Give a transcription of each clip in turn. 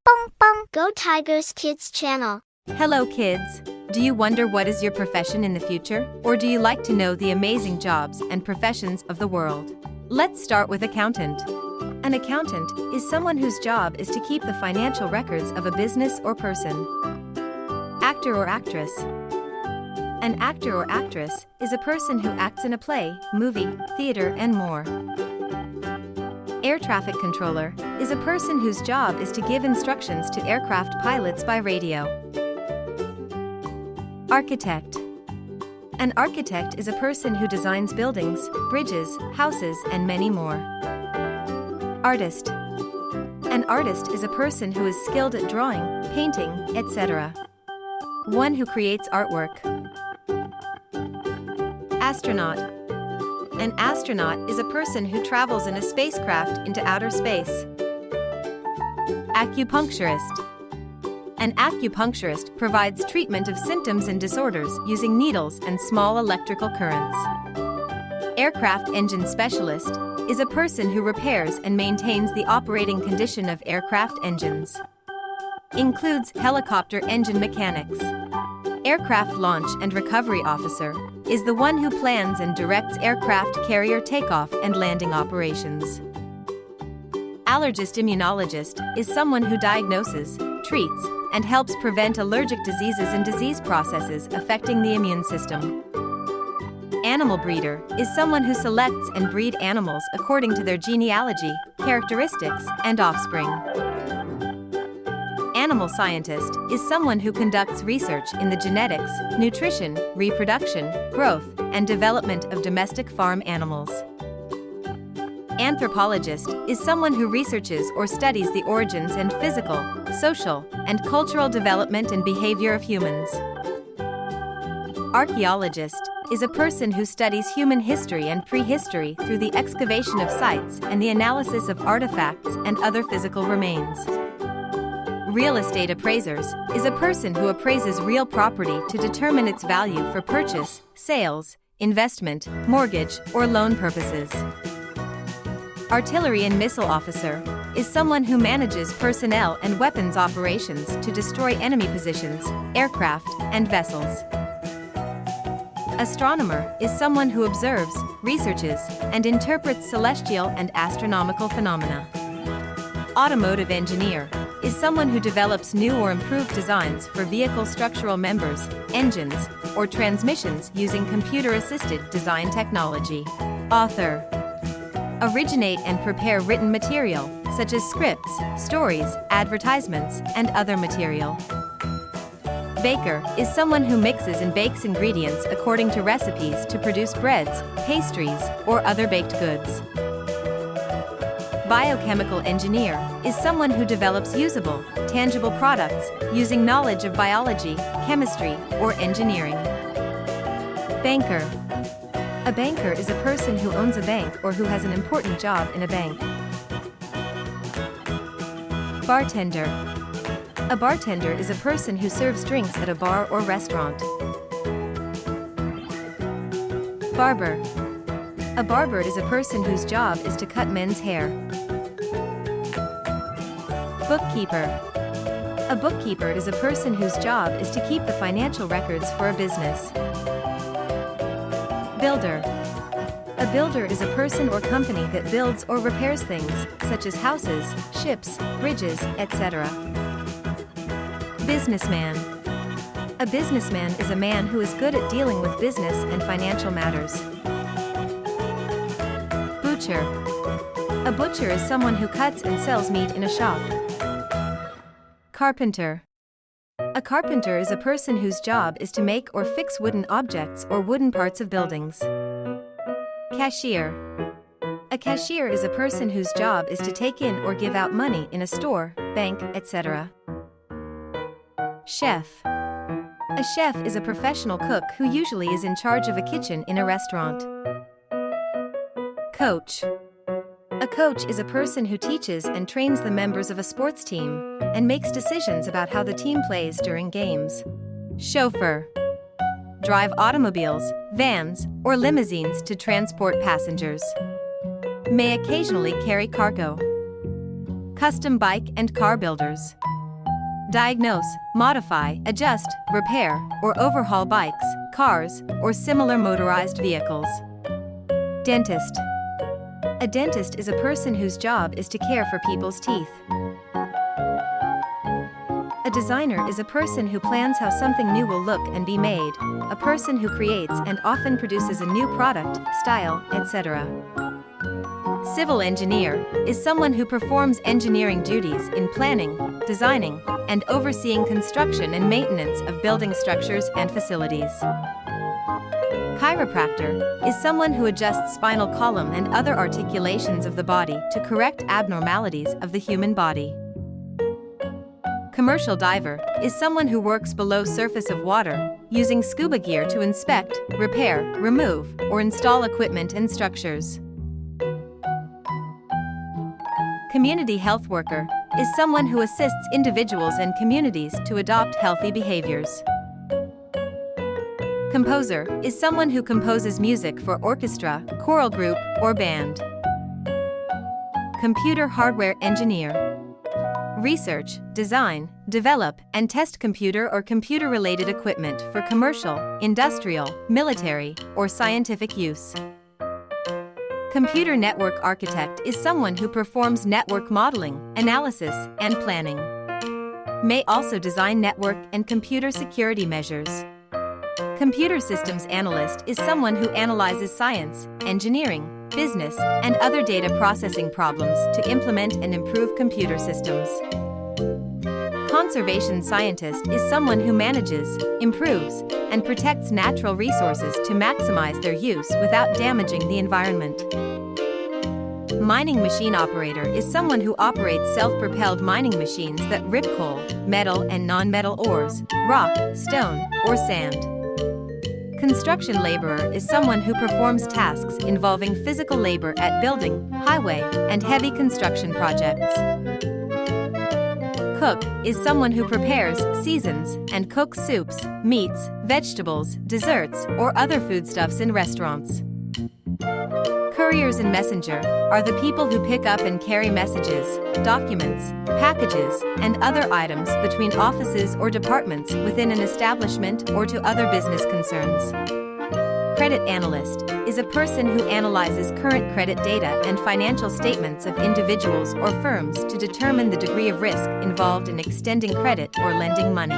Bong bong. Go Tigers Kids channel. Hello kids! Do you wonder what is your profession in the future? Or do you like to know the amazing jobs and professions of the world? Let's start with accountant. An accountant is someone whose job is to keep the financial records of a business or person. Actor or actress. An actor or actress is a person who acts in a play, movie, theater, and more. Air traffic controller is a person whose job is to give instructions to aircraft pilots by radio. Architect. An architect is a person who designs buildings, bridges, houses, and many more. Artist. An artist is a person who is skilled at drawing, painting, etc. One who creates artwork. Astronaut. An astronaut is a person who travels in a spacecraft into outer space. Acupuncturist. An acupuncturist provides treatment of symptoms and disorders using needles and small electrical currents. Aircraft engine specialist is a person who repairs and maintains the operating condition of aircraft engines. Includes helicopter engine mechanics. Aircraft launch and recovery officer is the one who plans and directs aircraft carrier takeoff and landing operations. Allergist immunologist is someone who diagnoses, treats, and helps prevent allergic diseases and disease processes affecting the immune system. Animal breeder is someone who selects and breed animals according to their genealogy, characteristics, and offspring. Animal scientist is someone who conducts research in the genetics, nutrition, reproduction, growth, and development of domestic farm animals. Anthropologist is someone who researches or studies the origins and physical, social, and cultural development and behavior of humans. Archaeologist is a person who studies human history and prehistory through the excavation of sites and the analysis of artifacts and other physical remains. Real estate appraisers is a person who appraises real property to determine its value for purchase, sales, investment, mortgage, or loan purposes. Artillery and missile officer is someone who manages personnel and weapons operations to destroy enemy positions, aircraft, and vessels. Astronomer is someone who observes, researches, and interprets celestial and astronomical phenomena. Automotive engineer is someone who develops new or improved designs for vehicle structural members, engines, or transmissions using computer-assisted design technology. Author. Originate and prepare written material, such as scripts, stories, advertisements, and other material. Baker is someone who mixes and bakes ingredients according to recipes to produce breads, pastries, or other baked goods. Biochemical engineer is someone who develops usable, tangible products using knowledge of biology, chemistry, or engineering. Banker. A banker is a person who owns a bank or who has an important job in a bank. Bartender. A bartender is a person who serves drinks at a bar or restaurant. Barber. A barber is a person whose job is to cut men's hair. Bookkeeper. A bookkeeper is a person whose job is to keep the financial records for a business. Builder. A builder is a person or company that builds or repairs things, such as houses, ships, bridges, etc. Businessman. A businessman is a man who is good at dealing with business and financial matters. Butcher. A butcher is someone who cuts and sells meat in a shop. Carpenter. A carpenter is a person whose job is to make or fix wooden objects or wooden parts of buildings. Cashier. A cashier is a person whose job is to take in or give out money in a store, bank, etc. Chef. A chef is a professional cook who usually is in charge of a kitchen in a restaurant. Coach. A coach is a person who teaches and trains the members of a sports team and makes decisions about how the team plays during games. Chauffeur. Drive automobiles, vans, or limousines to transport passengers. May occasionally carry cargo. Custom bike and car builders. Diagnose, modify, adjust, repair, or overhaul bikes, cars, or similar motorized vehicles. Dentist. A dentist is a person whose job is to care for people's teeth. A designer is a person who plans how something new will look and be made, a person who creates and often produces a new product, style, etc. Civil engineer is someone who performs engineering duties in planning, designing, and overseeing construction and maintenance of building structures and facilities. Chiropractor is someone who adjusts spinal column and other articulations of the body to correct abnormalities of the human body. Commercial diver is someone who works below surface of water, using scuba gear to inspect, repair, remove, or install equipment and structures. Community health worker is someone who assists individuals and communities to adopt healthy behaviors. Composer is someone who composes music for orchestra, choral group, or band. Computer hardware engineer. Research, design, develop, and test computer or computer-related equipment for commercial, industrial, military, or scientific use. Computer network architect is someone who performs network modeling, analysis, and planning. May also design network and computer security measures. Computer systems analyst is someone who analyzes science, engineering, business, and other data processing problems to implement and improve computer systems. Conservation scientist is someone who manages, improves, and protects natural resources to maximize their use without damaging the environment. Mining machine operator is someone who operates self-propelled mining machines that rip coal, metal, and non-metal ores, rock, stone, or sand. Construction laborer is someone who performs tasks involving physical labor at building, highway, and heavy construction projects. Cook is someone who prepares, seasons, and cooks soups, meats, vegetables, desserts, or other foodstuffs in restaurants. Couriers and messenger are the people who pick up and carry messages, documents, packages, and other items between offices or departments within an establishment or to other business concerns. Credit analyst is a person who analyzes current credit data and financial statements of individuals or firms to determine the degree of risk involved in extending credit or lending money.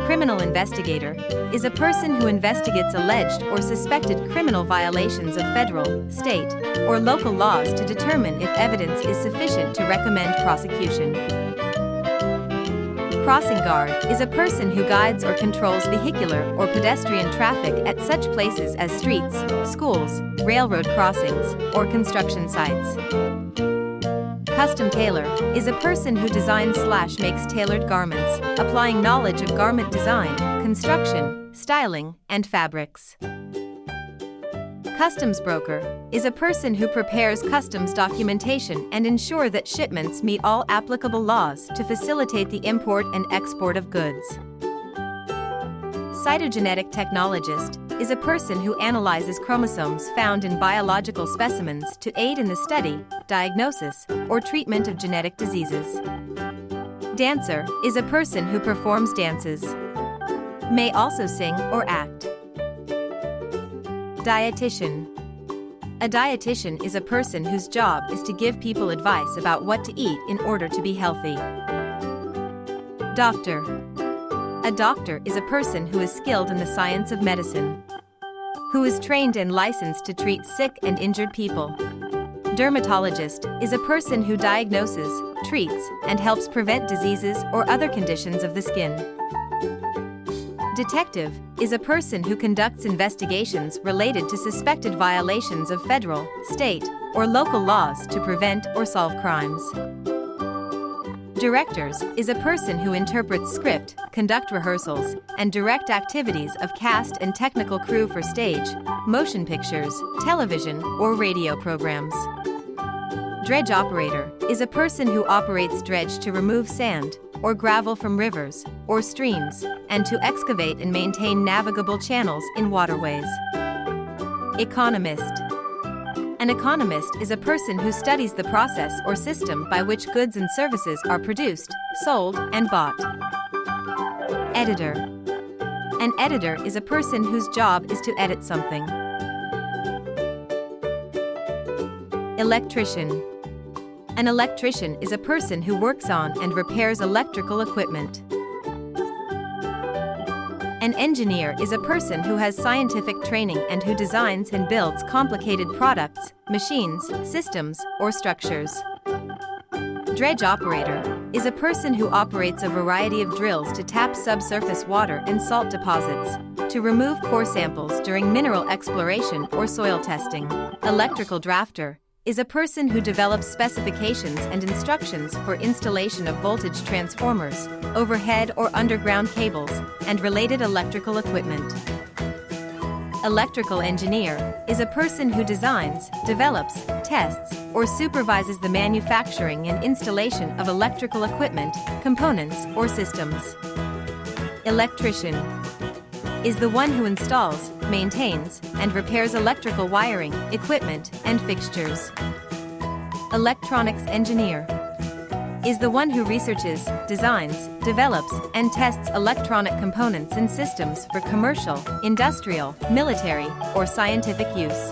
Criminal investigator is a person who investigates alleged or suspected criminal violations of federal, state, or local laws to determine if evidence is sufficient to recommend prosecution. Crossing guard is a person who guides or controls vehicular or pedestrian traffic at such places as streets, schools, railroad crossings, or construction sites. Custom tailor is a person who designs/makes tailored garments, applying knowledge of garment design, construction, styling, and fabrics. Customs broker is a person who prepares customs documentation and ensure that shipments meet all applicable laws to facilitate the import and export of goods. Cytogenetic technologist is a person who analyzes chromosomes found in biological specimens to aid in the study, diagnosis, or treatment of genetic diseases. Dancer is a person who performs dances. May also sing or act. Dietitian. A dietitian is a person whose job is to give people advice about what to eat in order to be healthy. Doctor. A doctor is a person who is skilled in the science of medicine, who is trained and licensed to treat sick and injured people. Dermatologist is a person who diagnoses, treats, and helps prevent diseases or other conditions of the skin. Detective is a person who conducts investigations related to suspected violations of federal, state, or local laws to prevent or solve crimes. Directors is a person who interprets script, conduct rehearsals, and direct activities of cast and technical crew for stage, motion pictures, television, or radio programs. Dredge operator is a person who operates dredge to remove sand or gravel from rivers or streams and to excavate and maintain navigable channels in waterways. Economist. An economist is a person who studies the process or system by which goods and services are produced, sold, and bought. Editor. An editor is a person whose job is to edit something. Electrician. An electrician is a person who works on and repairs electrical equipment. An engineer is a person who has scientific training and who designs and builds complicated products, machines, systems, or structures. Dredge operator is a person who operates a variety of drills to tap subsurface water and salt deposits, to remove core samples during mineral exploration or soil testing. Electrical drafter is a person who develops specifications and instructions for installation of voltage transformers, overhead or underground cables, and related electrical equipment. Electrical engineer is a person who designs, develops, tests, or supervises the manufacturing and installation of electrical equipment, components, or systems. Electrician is the one who installs, maintains, and repairs electrical wiring, equipment, and fixtures. Electronics engineer is the one who researches, designs, develops, and tests electronic components and systems for commercial, industrial, military, or scientific use.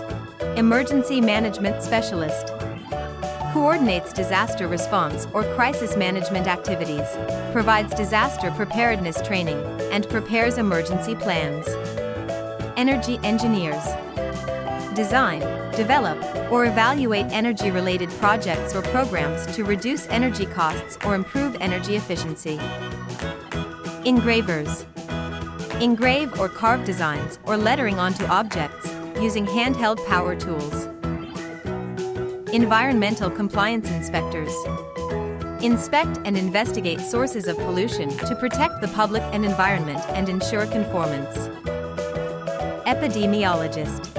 Emergency management specialist coordinates disaster response or crisis management activities, provides disaster preparedness training, and prepares emergency plans. Energy engineers design, develop, or evaluate energy-related projects or programs to reduce energy costs or improve energy efficiency. Engravers engrave or carve designs or lettering onto objects using handheld power tools. Environmental compliance inspectors inspect and investigate sources of pollution to protect the public and environment and ensure conformance. Epidemiologist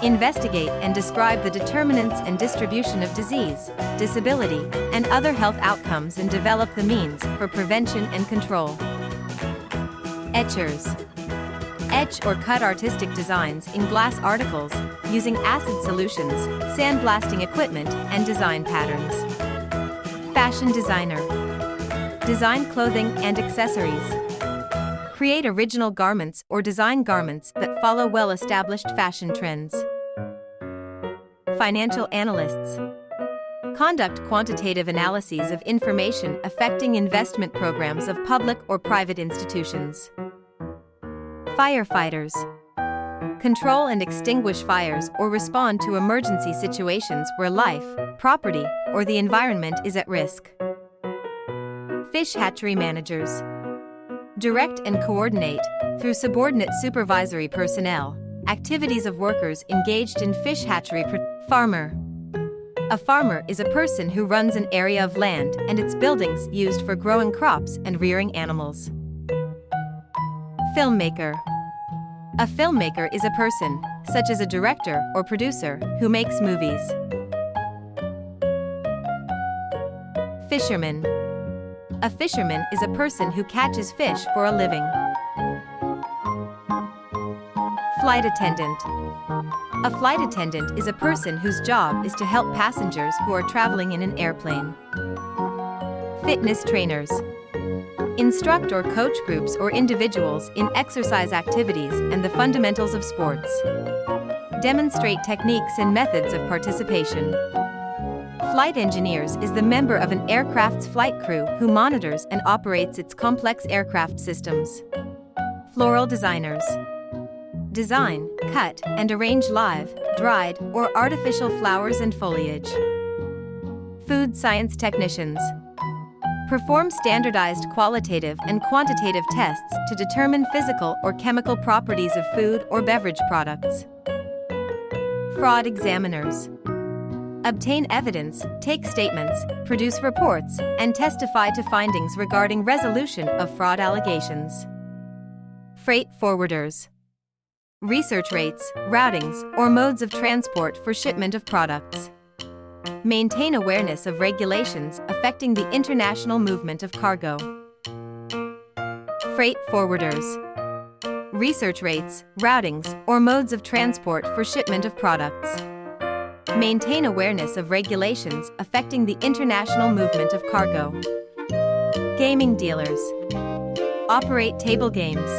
investigate and describe the determinants and distribution of disease, disability, and other health outcomes and develop the means for prevention and control. Etchers etch or cut artistic designs in glass articles using acid solutions, sandblasting equipment, and design patterns. Fashion designer design clothing and accessories. Create original garments or design garments that follow well-established fashion trends. Financial analysts conduct quantitative analyses of information affecting investment programs of public or private institutions. Firefighters control and extinguish fires or respond to emergency situations where life, property, or the environment is at risk. Fish hatchery managers direct and coordinate, through subordinate supervisory personnel, activities of workers engaged in fish hatchery. Farmer. A farmer is a person who runs an area of land and its buildings used for growing crops and rearing animals. Filmmaker. A filmmaker is a person, such as a director or producer, who makes movies. Fisherman. A fisherman is a person who catches fish for a living. Flight attendant. A flight attendant is a person whose job is to help passengers who are traveling in an airplane. Fitness trainers instruct or coach groups or individuals in exercise activities and the fundamentals of sports. Demonstrate techniques and methods of participation. Flight engineers is the member of an aircraft's flight crew who monitors and operates its complex aircraft systems. Floral designers design, cut, and arrange live, dried, or artificial flowers and foliage. Food science technicians perform standardized qualitative and quantitative tests to determine physical or chemical properties of food or beverage products. Fraud examiners obtain evidence, take statements, produce reports, and testify to findings regarding resolution of fraud allegations. Freight forwarders research rates, routings, or modes of transport for shipment of products. Maintain awareness of regulations affecting the international movement of cargo. Freight forwarders research rates, routings, or modes of transport for shipment of products. Maintain awareness of regulations affecting the international movement of cargo. Gaming dealers. Operate table games.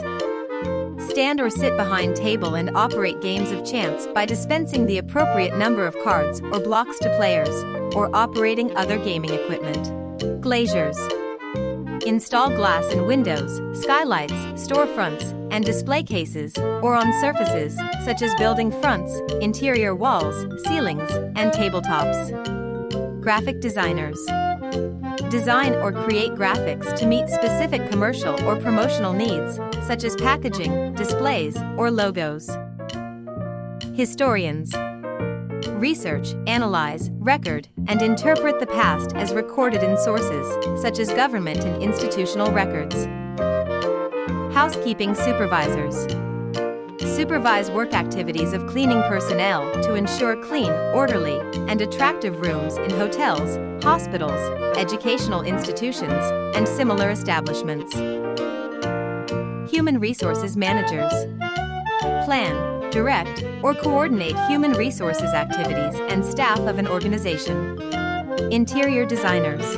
Stand or sit behind table and operate games of chance by dispensing the appropriate number of cards or blocks to players, or operating other gaming equipment. Glaziers. Install glass in windows, skylights, storefronts, and display cases, or on surfaces, such as building fronts, interior walls, ceilings, and tabletops. Graphic designers. Design or create graphics to meet specific commercial or promotional needs, such as packaging, displays, or logos. Historians. Research, analyze, record, and interpret the past as recorded in sources, such as government and institutional records. Housekeeping supervisors. Supervise work activities of cleaning personnel to ensure clean, orderly, and attractive rooms in hotels, hospitals, educational institutions, and similar establishments. Human resources managers. Plan, direct, or coordinate human resources activities and staff of an organization. Interior designers.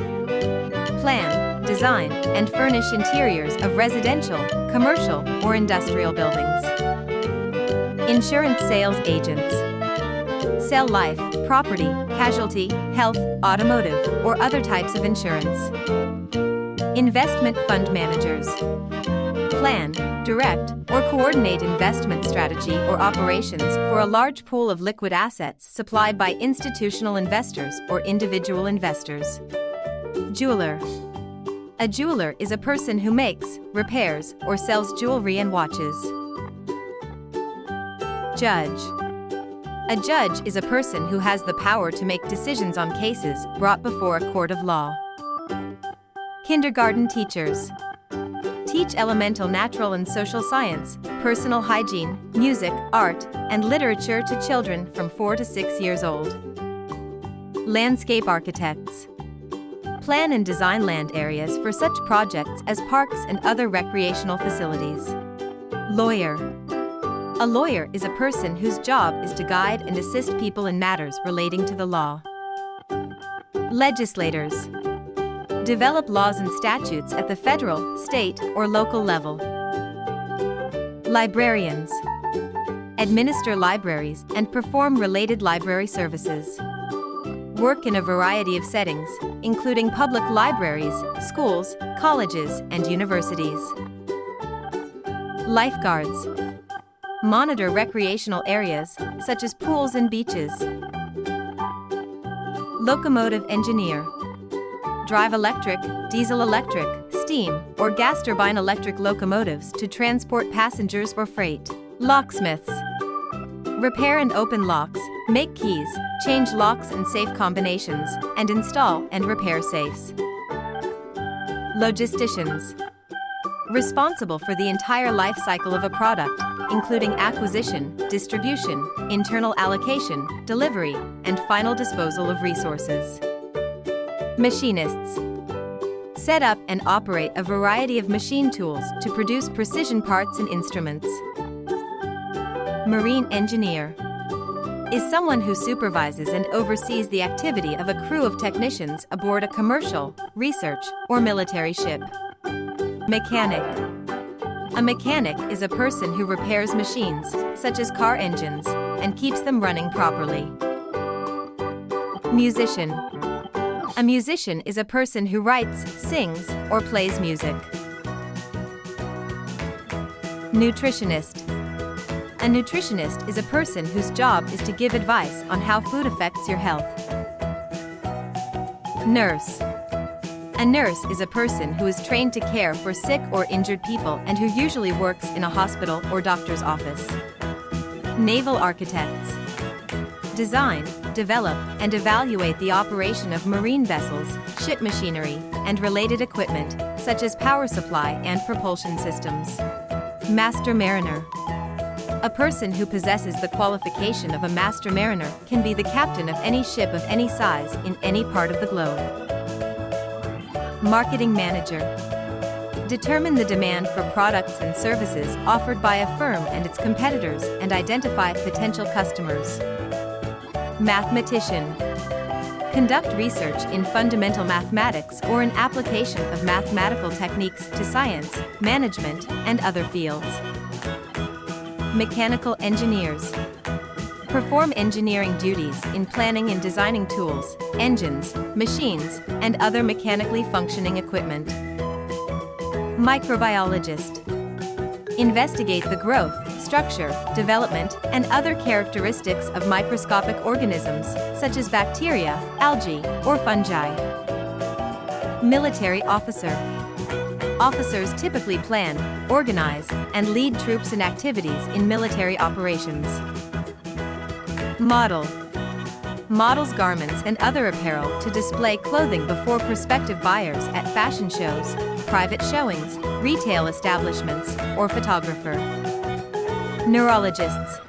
Plan, design, and furnish interiors of residential, commercial, or industrial buildings. Insurance sales agents. Sell life, property, casualty, health, automotive, or other types of insurance. Investment fund managers. Plan, direct, or coordinate investment strategy or operations for a large pool of liquid assets supplied by institutional investors or individual investors. Jeweler. A jeweler is a person who makes, repairs, or sells jewelry and watches. Judge. A judge is a person who has the power to make decisions on cases brought before a court of law. Kindergarten teachers. Teach elemental natural and social science, personal hygiene, music, art, and literature to children from 4 to 6 years old. Landscape architects. Plan and design land areas for such projects as parks and other recreational facilities. Lawyer. A lawyer is a person whose job is to guide and assist people in matters relating to the law. Legislators. Develop laws and statutes at the federal, state, or local level. Librarians. Administer libraries and perform related library services. Work in a variety of settings, including public libraries, schools, colleges, and universities. Lifeguards. Monitor recreational areas, such as pools and beaches. Locomotive engineer. Drive electric, diesel electric, steam, or gas turbine electric locomotives to transport passengers or freight. Locksmiths. Repair and open locks, make keys, change locks and safe combinations, and install and repair safes. Logisticians. Responsible for the entire life cycle of a product, including acquisition, distribution, internal allocation, delivery, and final disposal of resources. Machinists. Set up and operate a variety of machine tools to produce precision parts and instruments. Marine engineer. Is someone who supervises and oversees the activity of a crew of technicians aboard a commercial, research, or military ship. Mechanic. A mechanic is a person who repairs machines, such as car engines, and keeps them running properly. Musician. A musician is a person who writes, sings, or plays music. Nutritionist. A nutritionist is a person whose job is to give advice on how food affects your health. Nurse. A nurse is a person who is trained to care for sick or injured people and who usually works in a hospital or doctor's office. Naval architects. Design, develop, and evaluate the operation of marine vessels, ship machinery, and related equipment, such as power supply and propulsion systems. Master mariner. A person who possesses the qualification of a master mariner can be the captain of any ship of any size in any part of the globe. Marketing manager. Determine the demand for products and services offered by a firm and its competitors and identify potential customers. Mathematician. Conduct research in fundamental mathematics or an application of mathematical techniques to science, management, and other fields. Mechanical engineers. Perform engineering duties in planning and designing tools, engines, machines, and other mechanically functioning equipment. Microbiologist. Investigate the growth, structure, development, and other characteristics of microscopic organisms, such as bacteria, algae, or fungi. Military officer. Officers typically plan, organize, and lead troops in activities in military operations. Model. Models garments and other apparel to display clothing before prospective buyers at fashion shows, private showings, retail establishments, or photographer. Neurologists.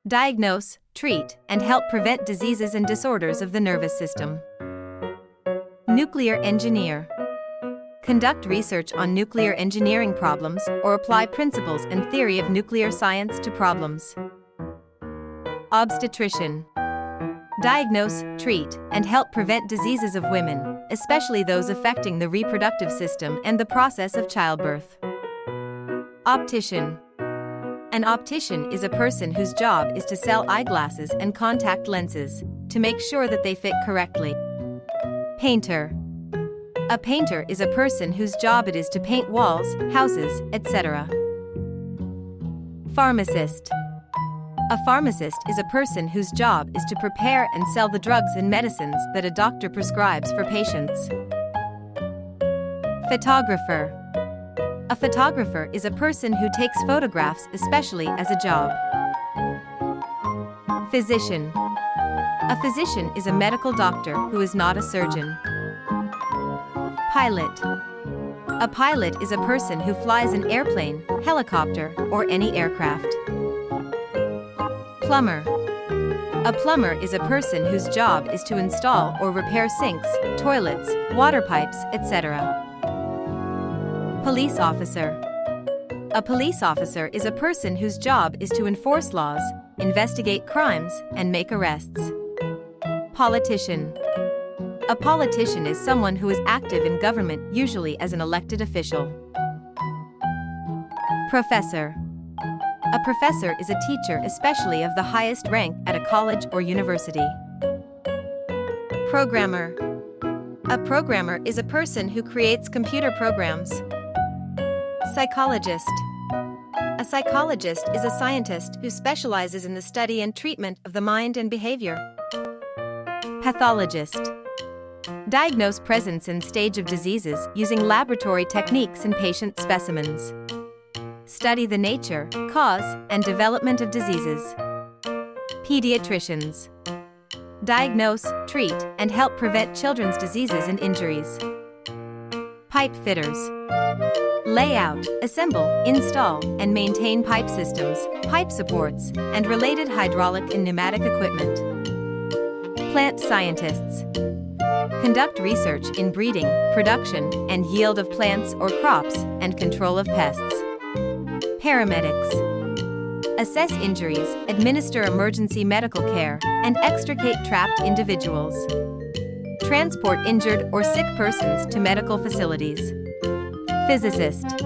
Diagnose, treat, and help prevent diseases and disorders of the nervous system. Nuclear engineer. Conduct research on nuclear engineering problems or apply principles and theory of nuclear science to problems. Obstetrician. Diagnose, treat, and help prevent diseases of women, especially those affecting the reproductive system and the process of childbirth. Optician. An optician is a person whose job is to sell eyeglasses and contact lenses, to make sure that they fit correctly. Painter. A painter is a person whose job it is to paint walls, houses, etc. Pharmacist. A pharmacist is a person whose job is to prepare and sell the drugs and medicines that a doctor prescribes for patients. Photographer. A photographer is a person who takes photographs especially as a job. Physician. A physician is a medical doctor who is not a surgeon. Pilot. A pilot is a person who flies an airplane, helicopter, or any aircraft. Plumber. A plumber is a person whose job is to install or repair sinks, toilets, water pipes, etc. Police officer. A police officer is a person whose job is to enforce laws, investigate crimes, and make arrests. Politician. A politician is someone who is active in government, usually as an elected official. Professor. A professor is a teacher, especially of the highest rank at a college or university. Programmer. A programmer is a person who creates computer programs. Psychologist. A psychologist is a scientist who specializes in the study and treatment of the mind and behavior. Pathologist. Diagnose presence and stage of diseases using laboratory techniques in patient specimens. Study the nature, cause, and development of diseases. Pediatricians. Diagnose, treat, and help prevent children's diseases and injuries. Pipe fitters. Lay out, assemble, install, and maintain pipe systems, pipe supports, and related hydraulic and pneumatic equipment. Plant scientists. Conduct research in breeding, production, and yield of plants or crops, and control of pests. Paramedics. Assess injuries, administer emergency medical care, and extricate trapped individuals. Transport injured or sick persons to medical facilities. Physicist.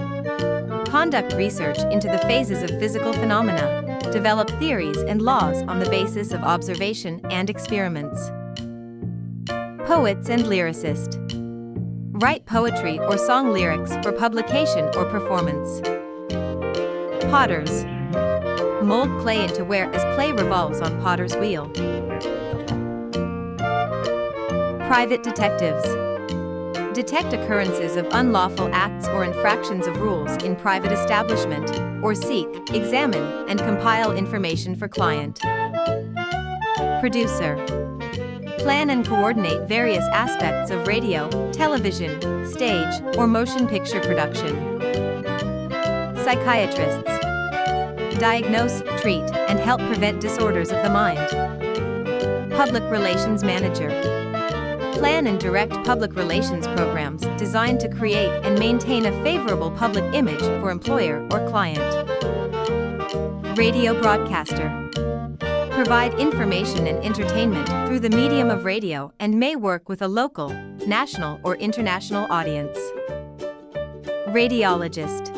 Conduct research into the phases of physical phenomena, develop theories and laws on the basis of observation and experiments. Poets and lyricist. Write poetry or song lyrics for publication or performance. Potters. Mold clay into ware as clay revolves on potter's wheel. Private detectives. Detect occurrences of unlawful acts or infractions of rules in private establishment, or seek, examine, and compile information for client. Producer. Plan and coordinate various aspects of radio, television, stage, or motion picture production. Psychiatrists. Diagnose, treat, and help prevent disorders of the mind. Public Relations Manager. Plan and direct public relations programs designed to create and maintain a favorable public image for employer or client. Radio Broadcaster. provide information and entertainment through the medium of radio and may work with a local, national, or international audience. Radiologist.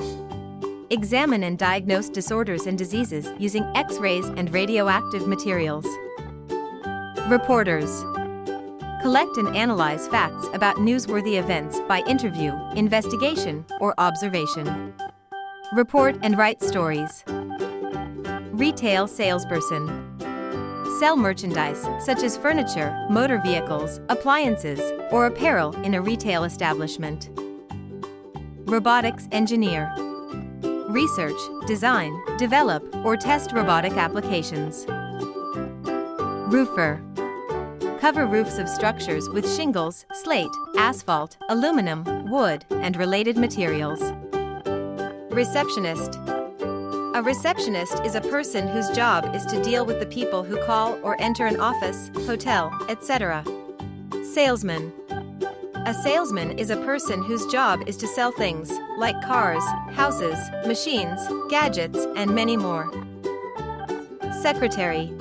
Examine and diagnose disorders and diseases using X-rays and radioactive materials. Reporters. Collect and analyze facts about newsworthy events by interview, investigation, or observation. Report and write stories. Retail salesperson. Sell merchandise such as furniture, motor vehicles, appliances, or apparel in a retail establishment. Robotics engineer. Research, design, develop, or test robotic applications. Roofer. Cover roofs of structures with shingles, slate, asphalt, aluminum, wood, and related materials. Receptionist. A receptionist is a person whose job is to deal with the people who call or enter an office, hotel, etc. Salesman. A salesman is a person whose job is to sell things, like cars, houses, machines, gadgets, and many more. Secretary.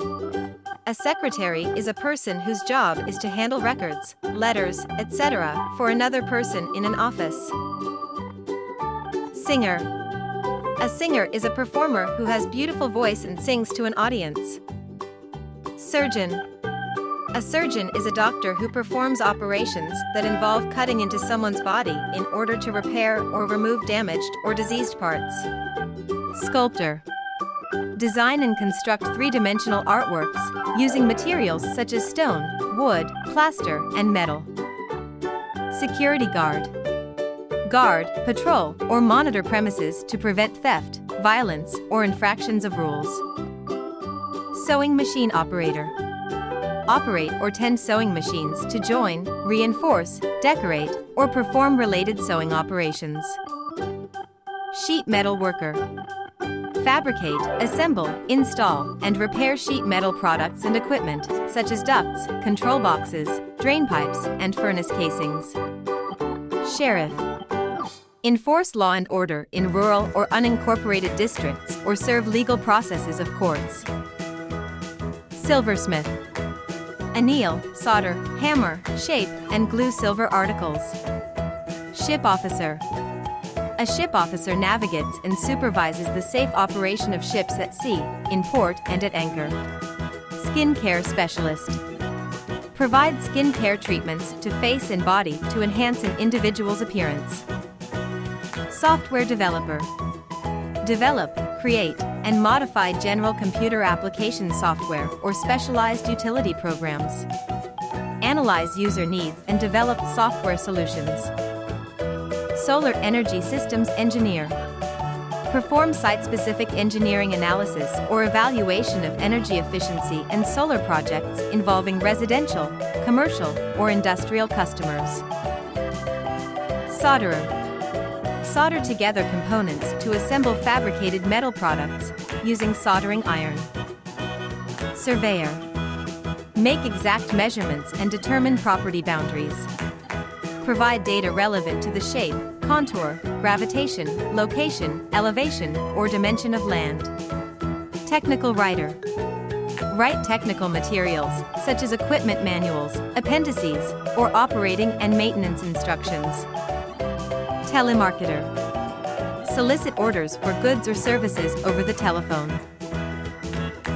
A secretary is a person whose job is to handle records, letters, etc. for another person in an office. Singer. A singer is a performer who has beautiful voice and sings to an audience. Surgeon. A surgeon is a doctor who performs operations that involve cutting into someone's body in order to repair or remove damaged or diseased parts. Sculptor. Design and construct three-dimensional artworks using materials such as stone, wood, plaster, and metal. Security guard. Guard, patrol, or monitor premises to prevent theft, violence, or infractions of rules. Sewing machine operator. Operate or tend sewing machines to join, reinforce, decorate, or perform related sewing operations. Sheet metal worker. Fabricate, assemble, install, and repair sheet metal products and equipment, such as ducts, control boxes, drain pipes, and furnace casings. Sheriff. Enforce law and order in rural or unincorporated districts or serve legal processes of courts. Silversmith. Anneal, solder, hammer, shape, and glue silver articles. Ship officer. A ship officer navigates and supervises the safe operation of ships at sea, in port, and at anchor. Skin care specialist. Provide skin care treatments to face and body to enhance an individual's appearance. Software developer. Develop, create, and modify general computer application software or specialized utility programs. Analyze user needs and develop software solutions. Solar energy systems engineer. Perform site-specific engineering analysis or evaluation of energy efficiency and solar projects involving residential, commercial, or industrial customers. Solderer. Solder together components to assemble fabricated metal products using soldering iron. Surveyor. Make exact measurements and determine property boundaries. Provide data relevant to the shape, contour, gravitation, location, elevation, or dimension of land. Technical writer. Write technical materials, such as equipment manuals, appendices, or operating and maintenance instructions. Telemarketer. Solicit orders for goods or services over the telephone.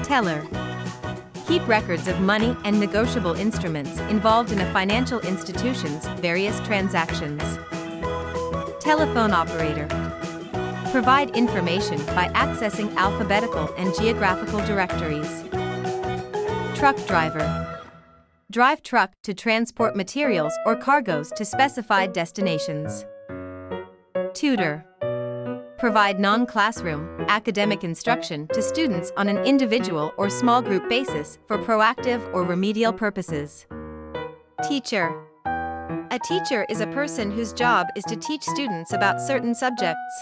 Teller. Keep records of money and negotiable instruments involved in a financial institution's various transactions. Telephone operator. Provide information by accessing alphabetical and geographical directories. Truck driver. Drive truck to transport materials or cargoes to specified destinations. Tutor. Provide non-classroom, academic instruction to students on an individual or small group basis for proactive or remedial purposes. Teacher. A teacher is a person whose job is to teach students about certain subjects.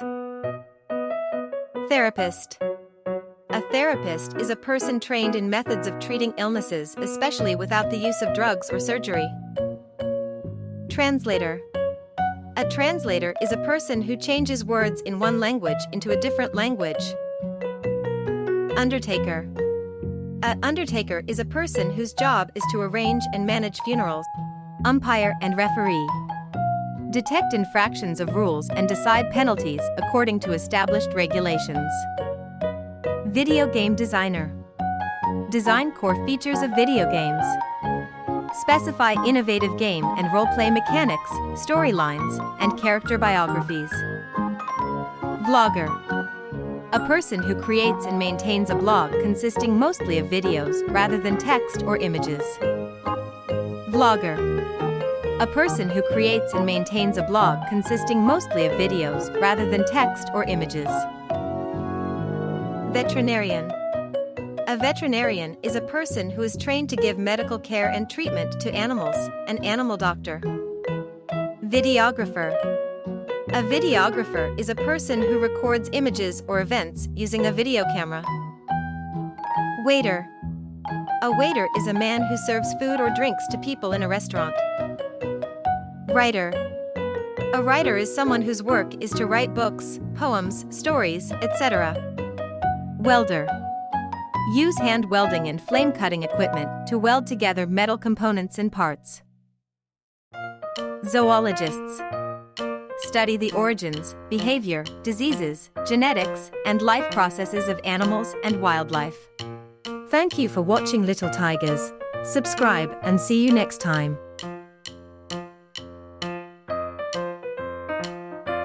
Therapist. A therapist is a person trained in methods of treating illnesses, especially without the use of drugs or surgery. Translator. A translator is a person who changes words in one language into a different language. Undertaker. An undertaker is a person whose job is to arrange and manage funerals. Umpire and referee detect infractions of rules and decide penalties according to established regulations. Video game designer design core features of video games. Specify innovative game and role-play mechanics, storylines, and character biographies. Vlogger, a person who creates and maintains a blog consisting mostly of videos rather than text or images. Vlogger, a person who creates and maintains a blog consisting mostly of videos rather than text or images. Veterinarian. A veterinarian is a person who is trained to give medical care and treatment to animals, an animal doctor. Videographer. A videographer is a person who records images or events using a video camera. Waiter. A waiter is a man who serves food or drinks to people in a restaurant. Writer. A writer is someone whose work is to write books, poems, stories, etc. Welder. Use hand welding and flame cutting equipment to weld together metal components and parts. Zoologists study the origins, behavior, diseases, genetics, and life processes of animals and wildlife. Thank you for watching Little Tigers. Subscribe and see you next time.